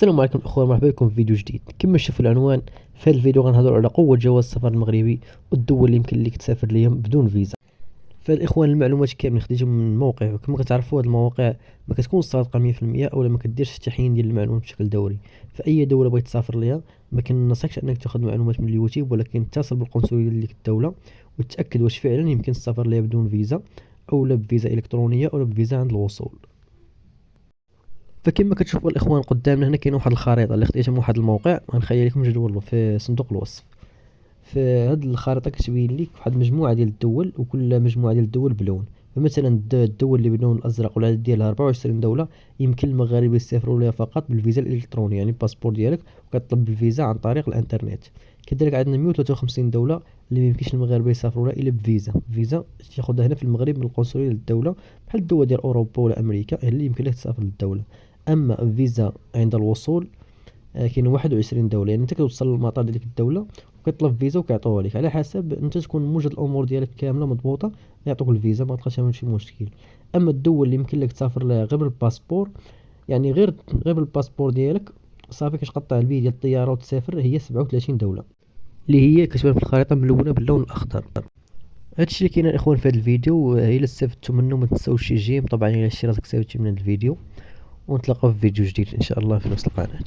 السلام عليكم اخوان، مرحبا بكم في فيديو جديد. كما شفتوا العنوان، في هذا الفيديو غنهضروا على قوة جواز السفر المغربي والدول اللي يمكن لك تسافر ليهم بدون فيزا. فالاخوان المعلومات كاملين خديتهم من موقع، وكما كتعرفوا هذه المواقع ما كتكون صادقه 100% اولا ما كديرش تحيين ديال المعلومات بشكل دوري. فاي دوله بغيت تسافر ليها ما كننصحكش انك تاخذ معلومات من اليوتيوب، ولكن تتصل بالقنصليه ديال ديك الدوله وتاكد واش فعلا يمكن السفر ليها بدون فيزا او لا بفيزا الكترونيه او لا بفيزا عند الوصول. فكما كتشوفوا الاخوان قدامنا هنا كاين واحد الخريطه اللي خديتها من واحد الموقع، غنخلي لكم جدول في صندوق الوصف. فهاد الخريطه كتبين لك واحد المجموعه ديال الدول، وكل مجموعه ديال الدول بلون. فمثلا الدول اللي باللون الازرق والعدد ديالها 24 دوله يمكن المغاربه يسافروا لها فقط بالفيزا الالكترونيه، يعني الباسبور ديالك وكتطلب الفيزا عن طريق الانترنت. كذلك عندنا 153 دوله اللي ما يمكنش المغاربه يسافروا لها الا بفيزا تاخذها هنا في المغرب من القنصليه ديال الدوله، بحال الدول ديال اوروبا ولا امريكا هي اللي يمكن لك تسافر للدوله. اما فيزا عند الوصول كاين 21 دوله، يعني انت كتوصل للمطار ديال ديك الدوله وكتطلب فيزا وكيعطوها لك على حسب انت تكون موجد الامور ديالك كامله مضبوطه، يعطوك الفيزا ما تلقاش فيها شي مشكل. اما الدول اللي يمكن لك تسافر لها غير بالباسبور، يعني غير بالباسبور ديالك صافي كتقطع البي ديال الطياره وتسافر، هي 37 دوله اللي هي كتبان في الخريطه ملونه باللون الاخضر. هادشي اللي كاين الاخوان في هذا الفيديو. الا استفدتوا منه ما تنساوش شي جيم طبعا الى شي راسك استفدتي من هذا الفيديو، ونتلاقاو في فيديو جديد ان شاء الله في نفس القناه.